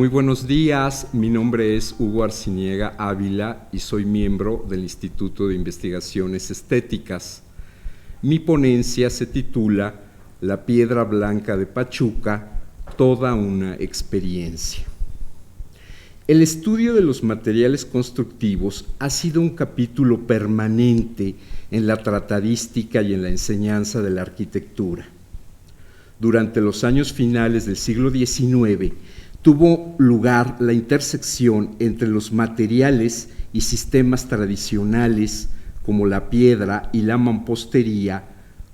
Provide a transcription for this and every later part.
Muy buenos días, mi nombre es Hugo Arciniega Ávila y soy miembro del Instituto de Investigaciones Estéticas. Mi ponencia se titula La Piedra Blanca de Pachuca, toda una experiencia. El estudio de los materiales constructivos ha sido un capítulo permanente en la tratadística y en la enseñanza de la arquitectura. Durante los años finales del siglo XIX, tuvo lugar la intersección entre los materiales y sistemas tradicionales como la piedra y la mampostería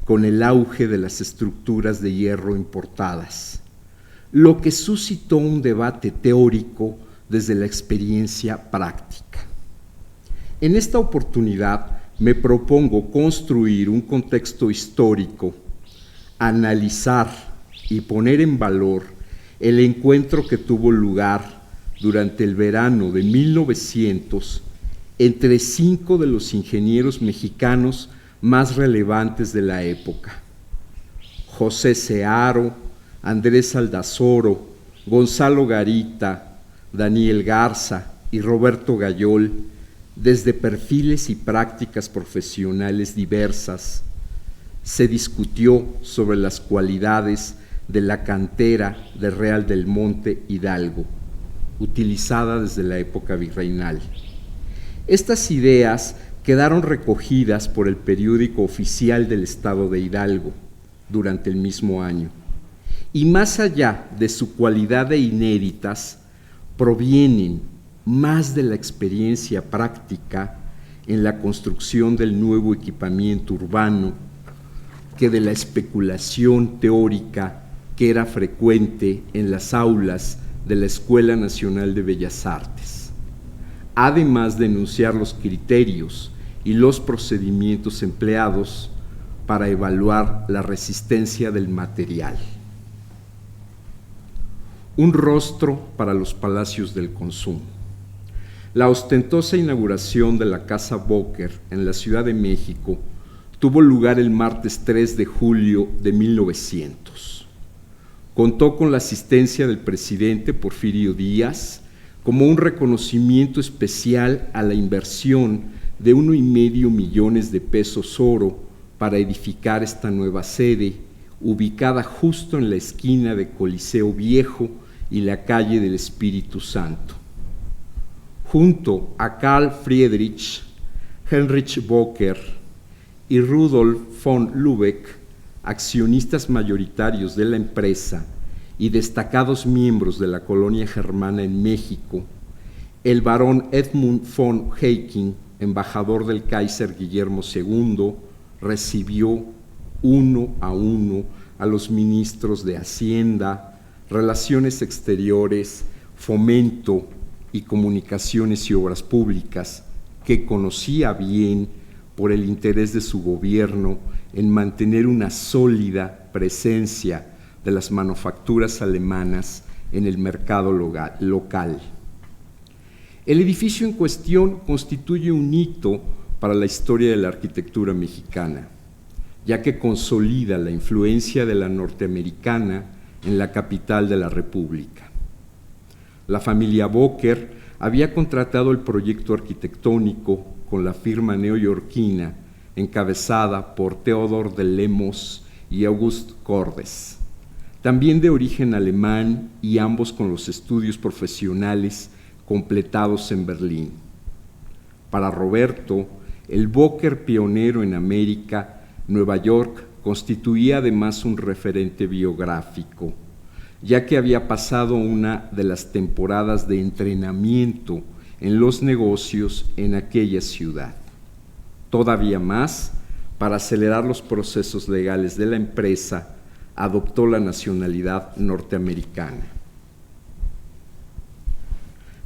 con el auge de las estructuras de hierro importadas, lo que suscitó un debate teórico desde la experiencia práctica. En esta oportunidad me propongo construir un contexto histórico, analizar y poner en valor el encuentro que tuvo lugar durante el verano de 1900 entre 5 de los ingenieros mexicanos más relevantes de la época: José Searo, Andrés Aldazoro, Gonzalo Garita, Daniel Garza y Roberto Gayol, desde perfiles y prácticas profesionales diversas. Se discutió sobre las cualidades de la cantera de Real del Monte Hidalgo, utilizada desde la época virreinal. Estas ideas quedaron recogidas por el periódico oficial del Estado de Hidalgo durante el mismo año, y más allá de su cualidad de inéditas, provienen más de la experiencia práctica en la construcción del nuevo equipamiento urbano que de la especulación teórica que era frecuente en las aulas de la Escuela Nacional de Bellas Artes, además de enunciar los criterios y los procedimientos empleados para evaluar la resistencia del material. Un rostro para los palacios del consumo. La ostentosa inauguración de la Casa Bóker en la Ciudad de México tuvo lugar el martes 3 de julio de 1900. Contó con la asistencia del presidente Porfirio Díaz como un reconocimiento especial a la inversión de 1,5 millones de pesos oro para edificar esta nueva sede, ubicada justo en la esquina de Coliseo Viejo y la calle del Espíritu Santo. Junto a Carl Friedrich, Heinrich Böcker y Rudolf von Lübeck, accionistas mayoritarios de la empresa y destacados miembros de la colonia germana en México, el barón Edmund von Hecking, embajador del Kaiser Guillermo II, recibió uno a los ministros de Hacienda, Relaciones Exteriores, Fomento y Comunicaciones y Obras Públicas, que conocía bien por el interés de su gobierno en mantener una sólida presencia de las manufacturas alemanas en el mercado local. El edificio en cuestión constituye un hito para la historia de la arquitectura mexicana, ya que consolida la influencia de la norteamericana en la capital de la República. La familia Böcker había contratado el proyecto arquitectónico con la firma neoyorquina encabezada por Theodor de Lemos y August Cordes, también de origen alemán y ambos con los estudios profesionales completados en Berlín. Para Roberto, el Böcker pionero en América, Nueva York constituía además un referente biográfico, ya que había pasado una de las temporadas de entrenamiento en los negocios en aquella ciudad. Todavía más, para acelerar los procesos legales de la empresa, adoptó la nacionalidad norteamericana.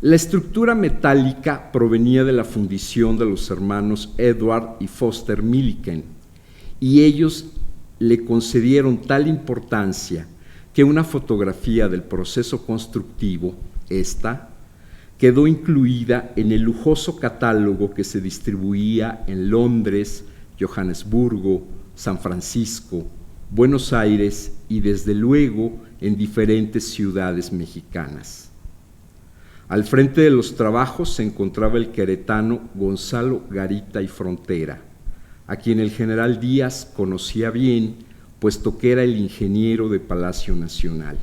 La estructura metálica provenía de la fundición de los hermanos Edward y Foster Milliken, y ellos le concedieron tal importancia que una fotografía del proceso constructivo, quedó incluida en el lujoso catálogo que se distribuía en Londres, Johannesburgo, San Francisco, Buenos Aires y desde luego en diferentes ciudades mexicanas. Al frente de los trabajos se encontraba el queretano Gonzalo Garita y Frontera, a quien el general Díaz conocía bien, puesto que era el ingeniero de Palacio Nacional.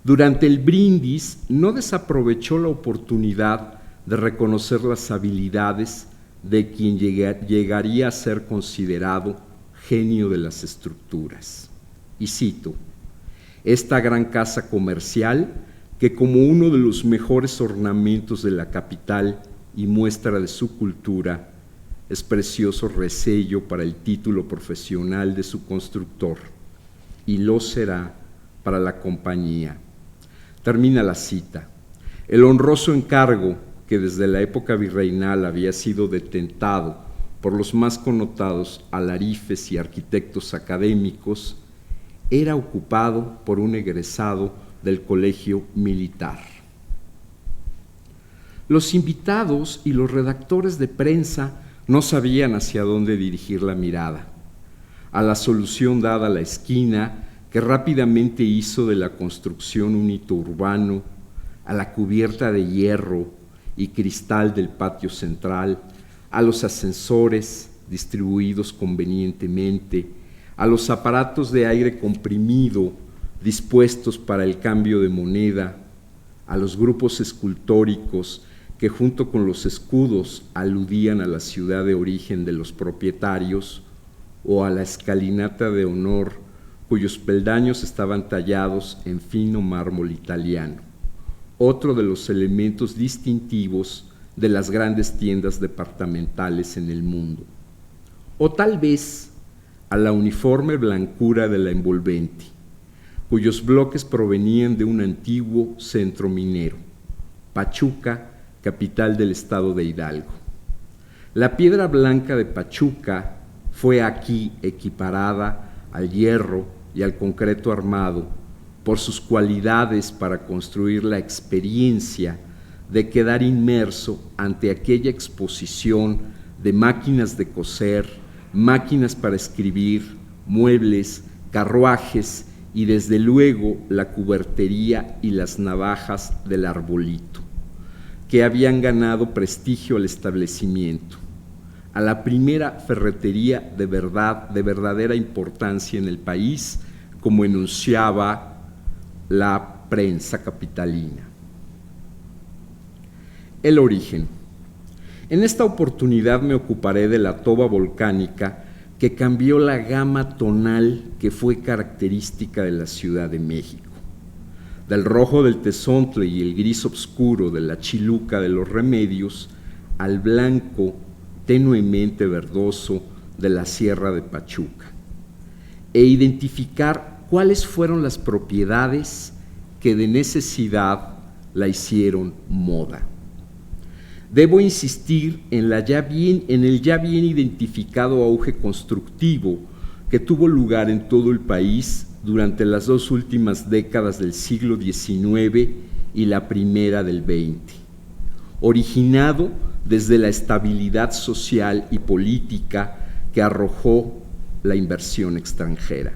Durante el brindis no desaprovechó la oportunidad de reconocer las habilidades de quien llegaría a ser considerado genio de las estructuras. Y cito: esta gran casa comercial, que como uno de los mejores ornamentos de la capital y muestra de su cultura, es precioso resello para el título profesional de su constructor, y lo será para la compañía. Termina la cita. El honroso encargo, que desde la época virreinal había sido detentado por los más connotados alarifes y arquitectos académicos, era ocupado por un egresado del Colegio Militar. Los invitados y los redactores de prensa no sabían hacia dónde dirigir la mirada. A la solución dada a la esquina, que rápidamente hizo de la construcción un hito urbano, a la cubierta de hierro y cristal del patio central, a los ascensores distribuidos convenientemente, a los aparatos de aire comprimido dispuestos para el cambio de moneda, a los grupos escultóricos que junto con los escudos aludían a la ciudad de origen de los propietarios, o a la escalinata de honor cuyos peldaños estaban tallados en fino mármol italiano, otro de los elementos distintivos de las grandes tiendas departamentales en el mundo. O tal vez a la uniforme blancura de la envolvente, cuyos bloques provenían de un antiguo centro minero, Pachuca, capital del estado de Hidalgo. La piedra blanca de Pachuca fue aquí equiparada al hierro y al concreto armado por sus cualidades para construir la experiencia de quedar inmerso ante aquella exposición de máquinas de coser, máquinas para escribir, muebles, carruajes y desde luego la cubertería y las navajas del arbolito, que habían ganado prestigio al establecimiento, a la primera ferretería de verdadera importancia en el país, como enunciaba la prensa capitalina. El origen. En esta oportunidad me ocuparé de la toba volcánica que cambió la gama tonal que fue característica de la Ciudad de México, del rojo del tezontle y el gris oscuro de la chiluca de los Remedios al blanco tenuemente verdoso de la Sierra de Pachuca, e identificar cuáles fueron las propiedades que de necesidad la hicieron moda. Debo insistir en el ya bien identificado auge constructivo que tuvo lugar en todo el país durante las dos últimas décadas del siglo XIX y la primera del XX, originado desde la estabilidad social y política que arrojó la inversión extranjera.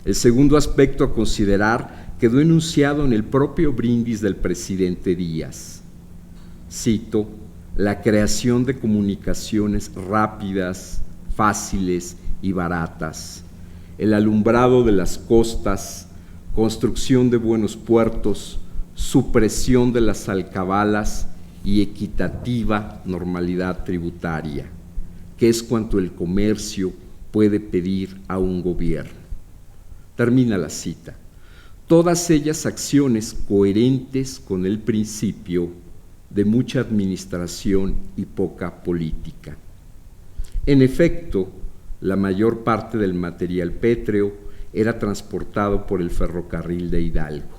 El segundo aspecto a considerar quedó enunciado en el propio brindis del presidente Díaz. Cito: la creación de comunicaciones rápidas, fáciles y baratas, el alumbrado de las costas, construcción de buenos puertos, supresión de las alcabalas y equitativa normalidad tributaria, que es cuanto el comercio puede pedir a un gobierno. Termina la cita. Todas ellas acciones coherentes con el principio de mucha administración y poca política. En efecto, la mayor parte del material pétreo era transportado por el ferrocarril de Hidalgo.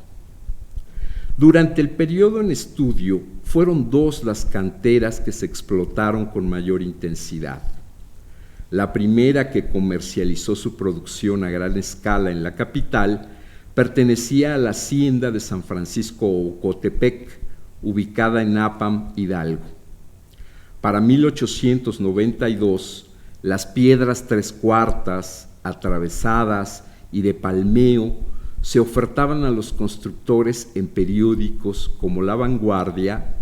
Durante el periodo en estudio, fueron dos las canteras que se explotaron con mayor intensidad. La primera, que comercializó su producción a gran escala en la capital, pertenecía a la hacienda de San Francisco Ocotepec, ubicada en Apam, Hidalgo. Para 1892, las piedras 3/4, atravesadas y de palmeo, se ofertaban a los constructores en periódicos como La Vanguardia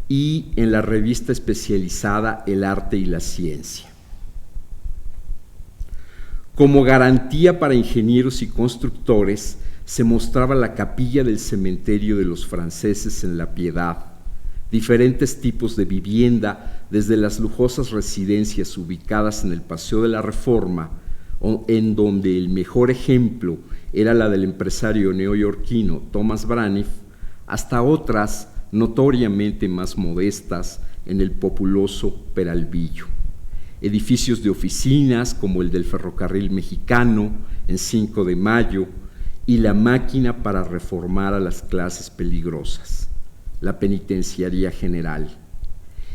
y en la revista especializada El Arte y la Ciencia. Como garantía para ingenieros y constructores, se mostraba la capilla del cementerio de los franceses en La Piedad, diferentes tipos de vivienda, desde las lujosas residencias ubicadas en el Paseo de la Reforma, en donde el mejor ejemplo era la del empresario neoyorquino Thomas Braniff, hasta otras notoriamente más modestas en el populoso Peralvillo. Edificios de oficinas como el del Ferrocarril Mexicano en 5 de Mayo y la máquina para reformar a las clases peligrosas, la Penitenciaría General.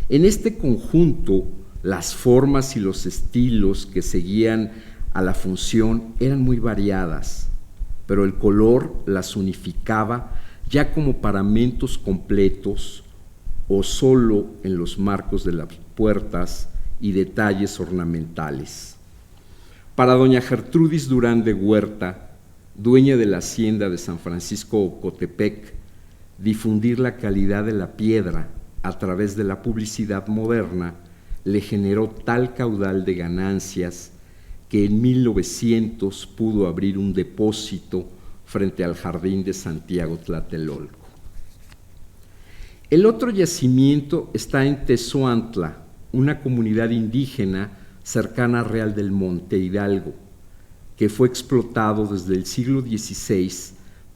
En este conjunto, las formas y los estilos que seguían a la función eran muy variadas, pero el color las unificaba ya como paramentos completos o solo en los marcos de las puertas y detalles ornamentales. Para doña Gertrudis Durán de Huerta, dueña de la hacienda de San Francisco Ocotepec, difundir la calidad de la piedra a través de la publicidad moderna le generó tal caudal de ganancias que en 1900 pudo abrir un depósito frente al jardín de Santiago Tlatelolco. El otro yacimiento está en Tezoantla, una comunidad indígena cercana a Real del Monte Hidalgo, que fue explotado desde el siglo XVI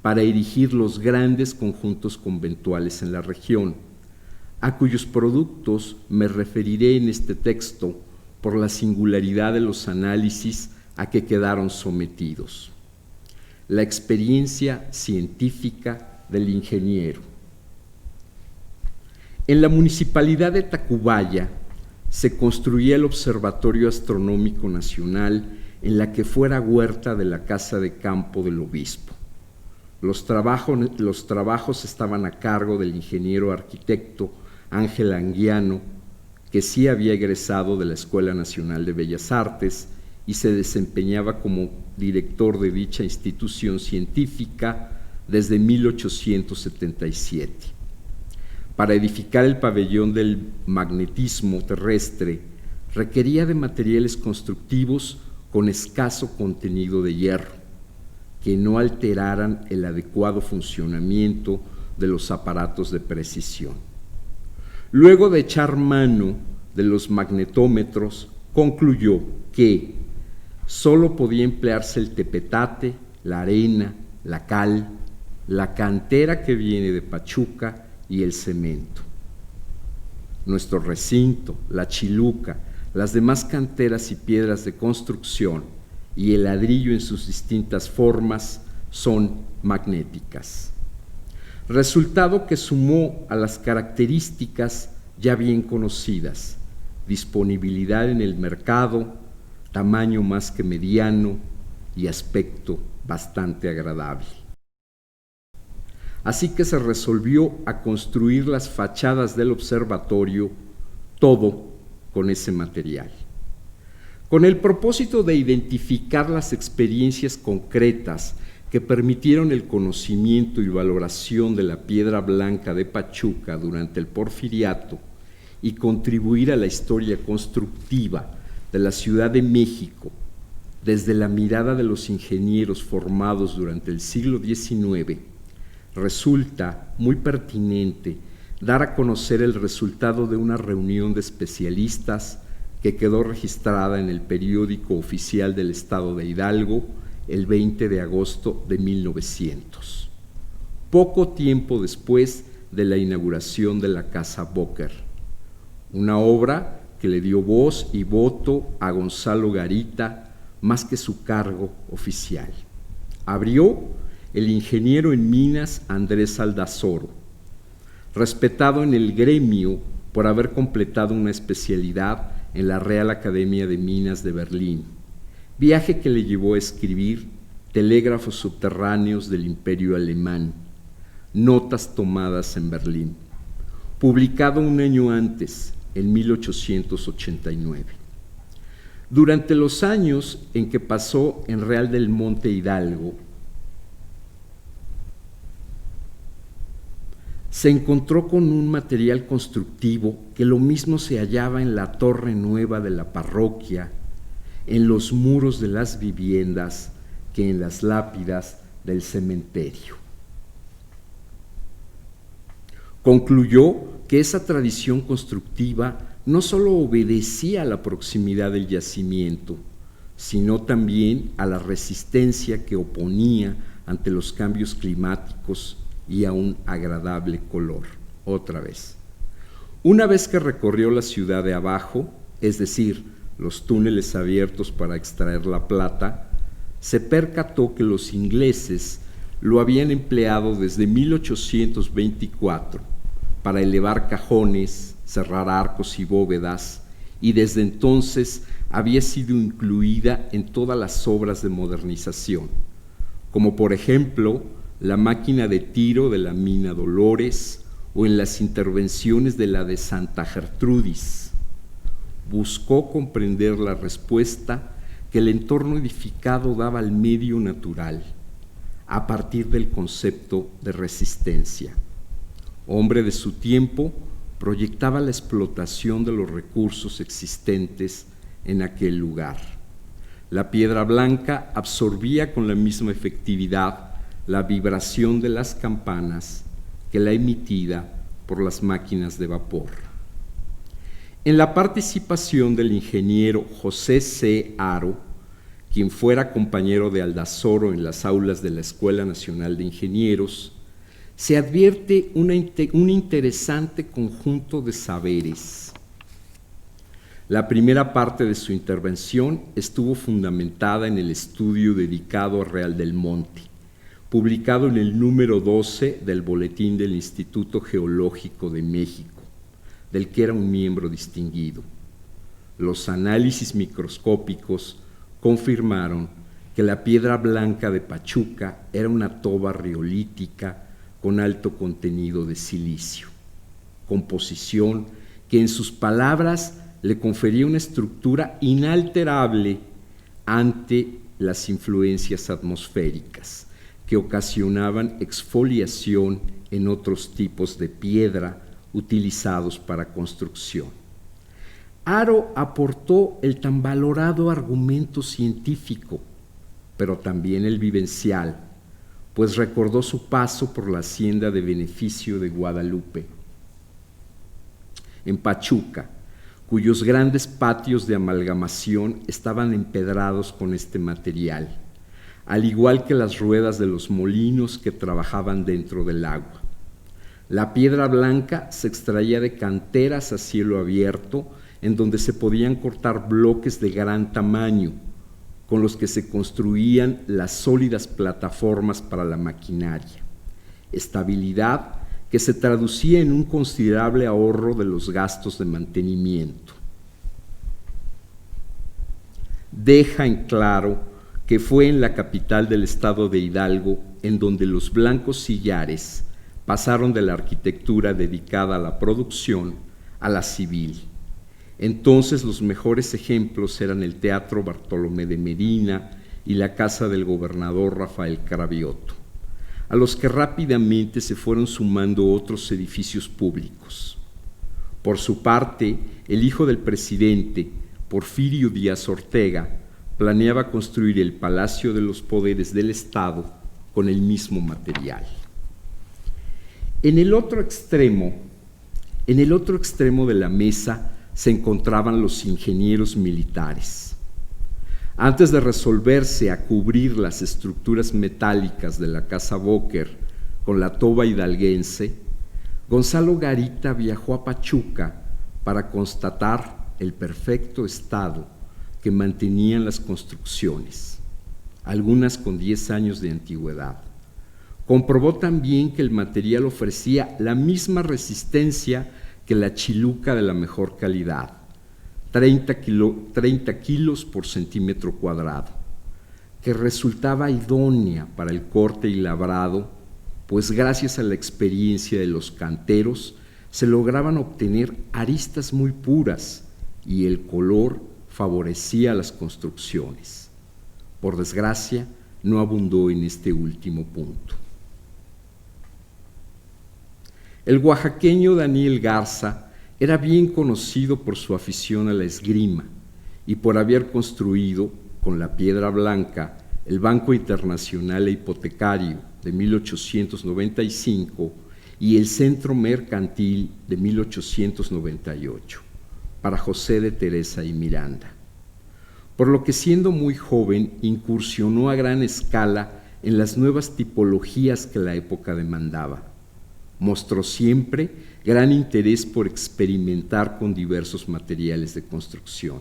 para erigir los grandes conjuntos conventuales en la región, a cuyos productos me referiré en este texto por la singularidad de los análisis a que quedaron sometidos. La experiencia científica del ingeniero. En la municipalidad de Tacubaya se construía el Observatorio Astronómico Nacional en la que fuera huerta de la casa de campo del obispo. Los trabajos estaban a cargo del ingeniero arquitecto Ángel Anguiano, que sí había egresado de la Escuela Nacional de Bellas Artes y se desempeñaba como director de dicha institución científica desde 1877. Para edificar el pabellón del magnetismo terrestre, requería de materiales constructivos con escaso contenido de hierro, que no alteraran el adecuado funcionamiento de los aparatos de precisión. Luego de echar mano de los magnetómetros, concluyó que solo podía emplearse el tepetate, la arena, la cal, la cantera que viene de Pachuca y el cemento. Nuestro recinto, la chiluca, las demás canteras y piedras de construcción y el ladrillo en sus distintas formas son magnéticas. Resultado que sumó a las características ya bien conocidas: disponibilidad en el mercado, tamaño más que mediano y aspecto bastante agradable. Así que se resolvió a construir las fachadas del observatorio, todo con ese material. Con el propósito de identificar las experiencias concretas que permitieron el conocimiento y valoración de la piedra blanca de Pachuca durante el Porfiriato y contribuir a la historia constructiva de la Ciudad de México desde la mirada de los ingenieros formados durante el siglo XIX, resulta muy pertinente dar a conocer el resultado de una reunión de especialistas que quedó registrada en el periódico oficial del Estado de Hidalgo el 20 de agosto de 1900, poco tiempo después de la inauguración de la Casa Boker, una obra que le dio voz y voto a Gonzalo Garita más que su cargo oficial. Abrió el ingeniero en minas Andrés Aldazoro, respetado en el gremio por haber completado una especialidad en la Real Academia de Minas de Berlín, viaje que le llevó a escribir Telégrafos subterráneos del Imperio Alemán, notas tomadas en Berlín, publicado un año antes, en 1889. Durante los años en que pasó en Real del Monte Hidalgo, se encontró con un material constructivo que lo mismo se hallaba en la torre nueva de la parroquia, en los muros de las viviendas, que en las lápidas del cementerio. Concluyó que esa tradición constructiva no solo obedecía a la proximidad del yacimiento, sino también a la resistencia que oponía ante los cambios climáticos y a un agradable color. Otra vez. Una vez que recorrió la ciudad de abajo, es decir, los túneles abiertos para extraer la plata, se percató que los ingleses lo habían empleado desde 1824 para elevar cajones, cerrar arcos y bóvedas, y desde entonces había sido incluida en todas las obras de modernización, como por ejemplo la máquina de tiro de la mina Dolores o en las intervenciones de la de Santa Gertrudis. Buscó comprender la respuesta que el entorno edificado daba al medio natural, a partir del concepto de resistencia. Hombre de su tiempo, proyectaba la explotación de los recursos existentes en aquel lugar. La piedra blanca absorbía con la misma efectividad la vibración de las campanas que la emitida por las máquinas de vapor. En la participación del ingeniero José C. Haro, quien fuera compañero de Aldazoro en las aulas de la Escuela Nacional de Ingenieros, se advierte un interesante conjunto de saberes. La primera parte de su intervención estuvo fundamentada en el estudio dedicado a Real del Monte, publicado en el número 12 del Boletín del Instituto Geológico de México, del que era un miembro distinguido. Los análisis microscópicos confirmaron que la piedra blanca de Pachuca era una toba riolítica con alto contenido de silicio, composición que en sus palabras le confería una estructura inalterable ante las influencias atmosféricas que ocasionaban exfoliación en otros tipos de piedra utilizados para construcción. Haro aportó el tan valorado argumento científico, pero también el vivencial, pues recordó su paso por la hacienda de Beneficio de Guadalupe, en Pachuca, cuyos grandes patios de amalgamación estaban empedrados con este material, al igual que las ruedas de los molinos que trabajaban dentro del agua. La piedra blanca se extraía de canteras a cielo abierto, en donde se podían cortar bloques de gran tamaño, con los que se construían las sólidas plataformas para la maquinaria. Estabilidad que se traducía en un considerable ahorro de los gastos de mantenimiento. Deja en claro que fue en la capital del estado de Hidalgo en donde los blancos sillares pasaron de la arquitectura dedicada a la producción a la civil. Entonces los mejores ejemplos eran el Teatro Bartolomé de Medina y la casa del gobernador Rafael Cravioto, a los que rápidamente se fueron sumando otros edificios públicos. Por su parte, el hijo del presidente, Porfirio Díaz Ortega, planeaba construir el Palacio de los Poderes del Estado con el mismo material. En el otro extremo de la mesa se encontraban los ingenieros militares. Antes de resolverse a cubrir las estructuras metálicas de la Casa Boker con la toba hidalguense, Gonzalo Garita viajó a Pachuca para constatar el perfecto estado que mantenían las construcciones, algunas con 10 años de antigüedad. Comprobó también que el material ofrecía la misma resistencia que la chiluca de la mejor calidad, 30 kilos por centímetro cuadrado, que resultaba idónea para el corte y labrado, pues gracias a la experiencia de los canteros se lograban obtener aristas muy puras y el color favorecía las construcciones. Por desgracia, no abundó en este último punto. El oaxaqueño Daniel Garza era bien conocido por su afición a la esgrima y por haber construido, con la piedra blanca, el Banco Internacional e Hipotecario de 1895 y el Centro Mercantil de 1898, para José de Teresa y Miranda. Por lo que siendo muy joven incursionó a gran escala en las nuevas tipologías que la época demandaba. Mostró siempre gran interés por experimentar con diversos materiales de construcción.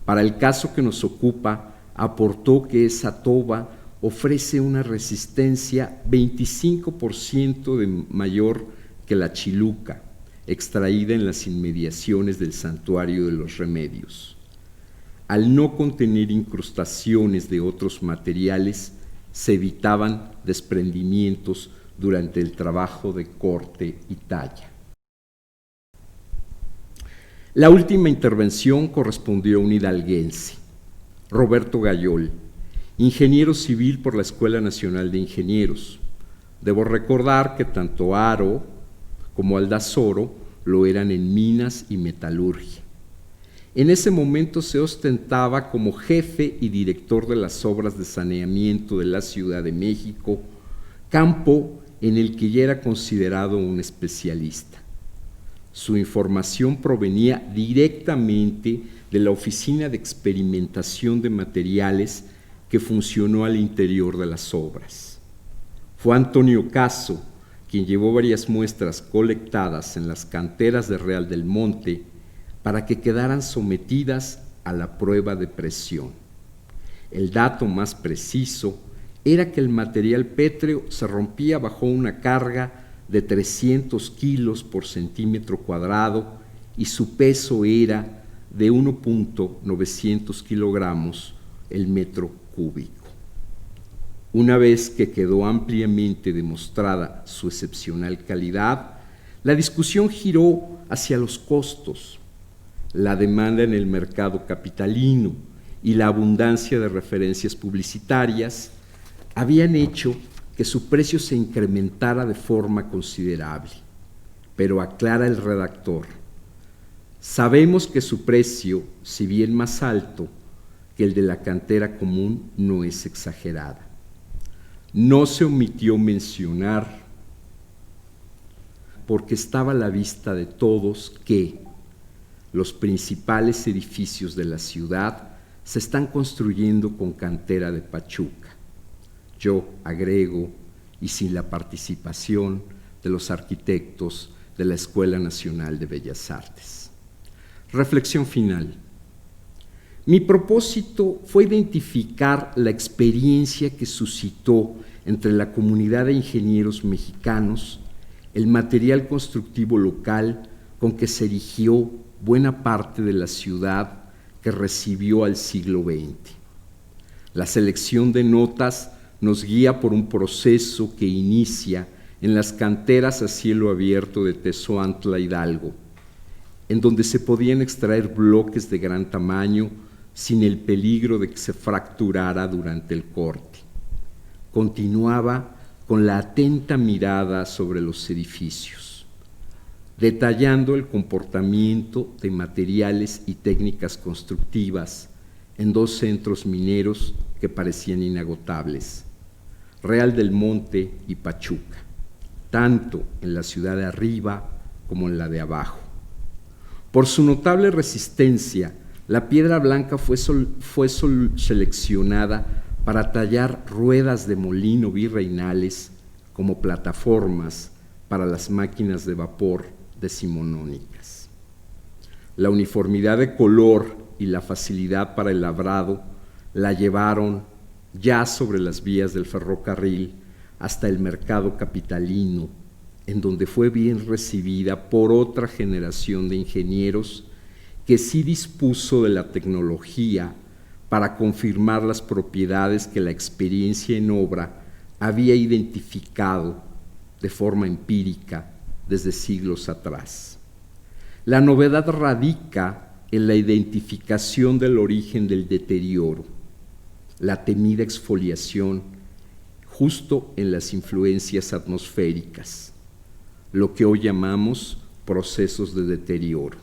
Para el caso que nos ocupa, aportó que esa toba ofrece una resistencia 25% mayor que la chiluca, extraída en las inmediaciones del Santuario de los Remedios. Al no contener incrustaciones de otros materiales, se evitaban desprendimientos durante el trabajo de corte y talla. La última intervención correspondió a un hidalguense, Roberto Gayol, ingeniero civil por la Escuela Nacional de Ingenieros. Debo recordar que tanto Haro como Aldazoro lo eran en minas y metalurgia. En ese momento se ostentaba como jefe y director de las obras de saneamiento de la Ciudad de México, campo en el que ya era considerado un especialista. Su información provenía directamente de la Oficina de Experimentación de Materiales que funcionó al interior de las obras. Fue Antonio Caso quien llevó varias muestras colectadas en las canteras de Real del Monte para que quedaran sometidas a la prueba de presión. El dato más preciso era que el material pétreo se rompía bajo una carga de 300 kilos por centímetro cuadrado y su peso era de 1.900 kilogramos el metro cúbico. Una vez que quedó ampliamente demostrada su excepcional calidad, la discusión giró hacia los costos. La demanda en el mercado capitalino y la abundancia de referencias publicitarias habían hecho que su precio se incrementara de forma considerable. Pero aclara el redactor, sabemos que su precio, si bien más alto que el de la cantera común, no es exagerada. No se omitió mencionar, porque estaba a la vista de todos, que los principales edificios de la ciudad se están construyendo con cantera de Pachuca. Yo agrego, y sin la participación de los arquitectos de la Escuela Nacional de Bellas Artes. Reflexión final. Mi propósito fue identificar la experiencia que suscitó entre la comunidad de ingenieros mexicanos el material constructivo local con que se erigió buena parte de la ciudad que recibió al siglo XX. La selección de notas nos guía por un proceso que inicia en las canteras a cielo abierto de Tezoantla, Hidalgo, en donde se podían extraer bloques de gran tamaño sin el peligro de que se fracturara durante el corte. Continuaba con la atenta mirada sobre los edificios, detallando el comportamiento de materiales y técnicas constructivas en dos centros mineros que parecían inagotables, Real del Monte y Pachuca, tanto en la ciudad de arriba como en la de abajo. Por su notable resistencia, la piedra blanca fue seleccionada para tallar ruedas de molino virreinales como plataformas para las máquinas de vapor decimonónicas. La uniformidad de color y la facilidad para el labrado la llevaron ya sobre las vías del ferrocarril hasta el mercado capitalino, en donde fue bien recibida por otra generación de ingenieros que sí dispuso de la tecnología para confirmar las propiedades que la experiencia en obra había identificado de forma empírica desde siglos atrás. La novedad radica en la identificación del origen del deterioro, la temida exfoliación justo en las influencias atmosféricas. lo que hoy llamamos procesos de deterioro.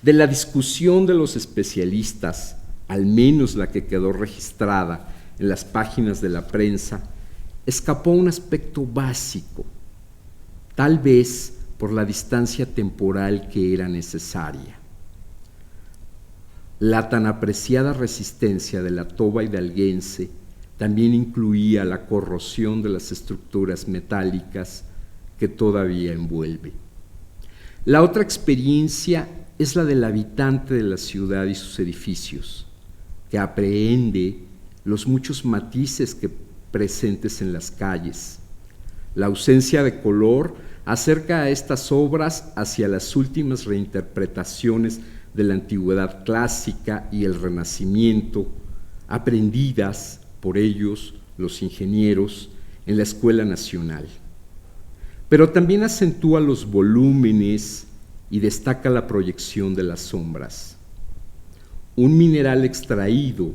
De la discusión de los especialistas, al menos la que quedó registrada en las páginas de la prensa, escapó un aspecto básico, tal vez por la distancia temporal que era necesaria. La tan apreciada resistencia de la toba hidalguense también incluía la corrosión de las estructuras metálicas que todavía envuelve. La otra experiencia es la del habitante de la ciudad y sus edificios, que aprehende los muchos matices presentes en las calles. La ausencia de color acerca a estas obras hacia las últimas reinterpretaciones de la antigüedad clásica y el Renacimiento, aprendidas por ellos, los ingenieros, en la Escuela Nacional. Pero también acentúa los volúmenes y destaca la proyección de las sombras. Un mineral extraído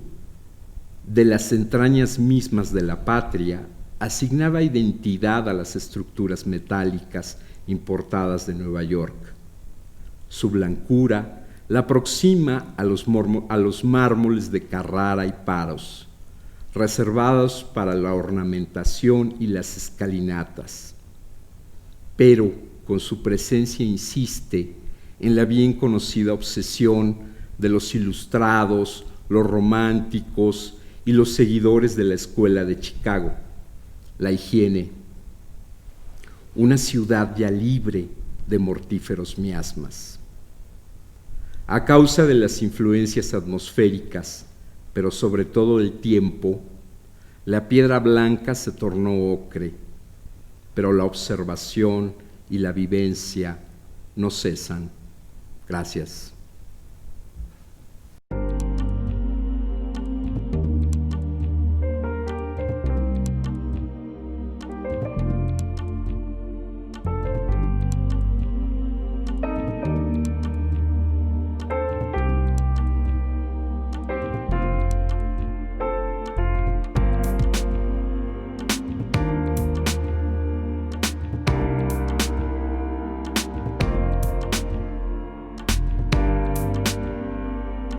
de las entrañas mismas de la patria asignaba identidad a las estructuras metálicas importadas de Nueva York. Su blancura la aproxima a los mármoles de Carrara y Paros, reservados para la ornamentación y las escalinatas, pero con su presencia insiste en la bien conocida obsesión de los ilustrados, los románticos y los seguidores de la Escuela de Chicago, la higiene, una ciudad ya libre de mortíferos miasmas. A causa de las influencias atmosféricas, pero sobre todo del tiempo, la piedra blanca se tornó ocre, pero la observación y la vivencia no cesan. Gracias.